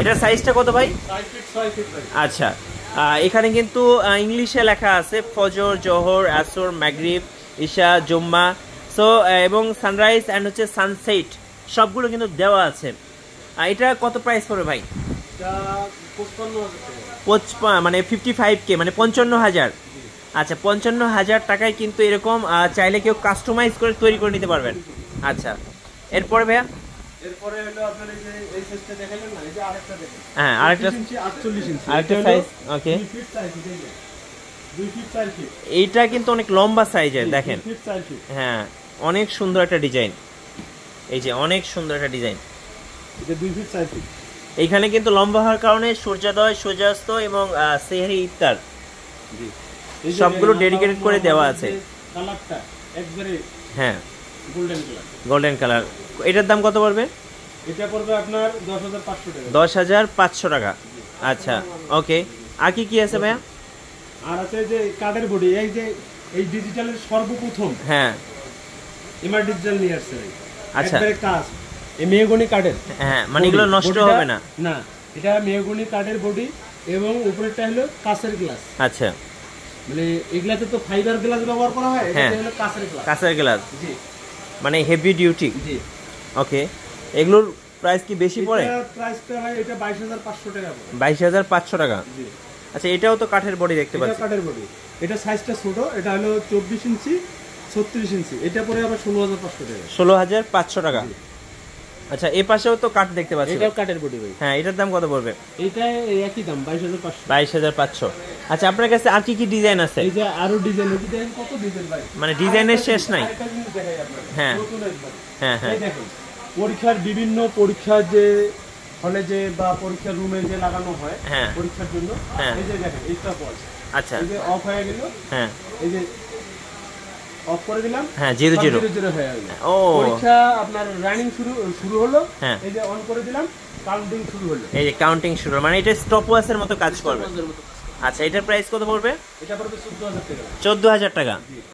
এটা সাইজটা কত ভাই? 6 ফিট। আচ্ছা, এখানে কিন্তু ইংলিশে লেখা আছে ফজর, জোহর, আসর, মাগরিব, ইশা, জুম্মা, সো এবং সানরাইজ অ্যান্ড হচ্ছে সানসেট সবগুলো কিন্তু দেওয়া আছে। এটা কত প্রাইস পড়বে ভাই? মানে 55K, মানে 55,000। আচ্ছা, 55,000 টাকায় কিন্তু এরকম চাইলে কেউ কাস্টমাইজ করে তৈরি করে নিতে পারবেন। আচ্ছা, এরপরে ভাইয়া? এরপরে হলো আপনার এই যে এই সাইজটা দেখালেন না, এই যে আরেকটা দেখেন। হ্যাঁ, আরেকটা 48 ইঞ্চি আরেকটা সাইজ। ওকে, 2 ফিট সাইজ, 2 ফিট 4 ফিট। এইটা কিন্তু অনেক লম্বা সাইজের, দেখেন। 2 ফিট 4 ফিট। হ্যাঁ, অনেক সুন্দর একটা ডিজাইন। এই যে অনেক সুন্দর একটা ডিজাইন, এটা 2 ফিট 4 ফিট। এইখানে কিন্তু লম্বা হওয়ার কারণে সূর্যোদয়, সূর্যাস্ত এবং সেহরি, ইফতার সবগুলো ডেডিকেটেড করে দেওয়া আছে। কালারটা একবারে হ্যাঁ, গোল্ডেন কালার। Golden colour. এটার দাম কত পড়বে? এটা পড়বে আপনার 10,500 টাকা। 10,500 টাকা। আচ্ছা, ওকে। আর কি কি আছে ভাইয়া? আর আছে যে কাঠের বডি, এই যে এই ডিজিটালের সর্বপ্রথম হ্যাঁ, এমআর ডিজিটাল নিয়ে আসছে। আচ্ছা, একবারে কাজ, এই মেহগনি কাঠের। হ্যাঁ, মানে এগুলো নষ্ট হবে না? না, এটা মেহগনি কাঠের বডি এবং উপরেরটা হলো কাঁচের গ্লাস। আচ্ছা, মানে এগুলাতে তো ফাইবার গ্লাস ব্যবহার করা হয়, এটা হলো কাঁচের গ্লাস। কাঁচের গ্লাস, জি, মানে হেভি ডিউটি। জি। ওকে, এগুলোর প্রাইস কি বেশি পড়ে? এটা প্রাইসটা হয় এটা 22,500 টাকা পড়ে। 22,500 টাকা। জি। আচ্ছা, এটাও তো কাঠের বডি দেখতে পাচ্ছি। এটা কাঠের বডি, এটা সাইজটা ছোট, এটা হলো 24 ইঞ্চি 36 ইঞ্চি। এটা পড়ে আবার 16,500 টাকা। 16,500 টাকা। আচ্ছা, এই পাশেও তো কাঠ দেখতে পাচ্ছি। এটাও কাঠের বডি ভাই। হ্যাঁ, এটার দাম কত পড়বে? এটা একই দাম, 22,500। 22,500। আচ্ছা, আপনার কাছে আর কি কি ডিজাইন আছে? এই যে আরো ডিজাইন, এই ডিজাইন কত ডিজাইন ভাই, মানে ডিজাইনের শেষ নাই। আরেকটা জিনিস দেখাই আপনাদের। হ্যাঁ, নতুন একবার। হ্যাঁ, হ্যাঁ। এই দেখেন, পরীক্ষার বিভিন্ন পরীক্ষার যে হলে যে বা পরীক্ষার রুমে যে লাগানো হয় হ্যাঁ, পরীক্ষার জন্য, হ্যাঁ। এই যে দেখেন এইটা পজ। আচ্ছা, এই যে অফ হয়ে গেল, হ্যাঁ, এই যে অফ করে দিলাম, হ্যাঁ, 00 00 হয়ে গেল। ও, পরীক্ষা আপনার রানিং শুরু হলো, হ্যাঁ, এই যে অন করে দিলাম, কাউন্টিং শুরু হলো। এই যে কাউন্টিং শুরু, মানে এটা স্টপ ওয়াচের মতো কাজ করবে। আচ্ছা, এটার প্রাইস কত পড়বে? এটা পড়বে 14,000 টাকা। 14,000 টাকা।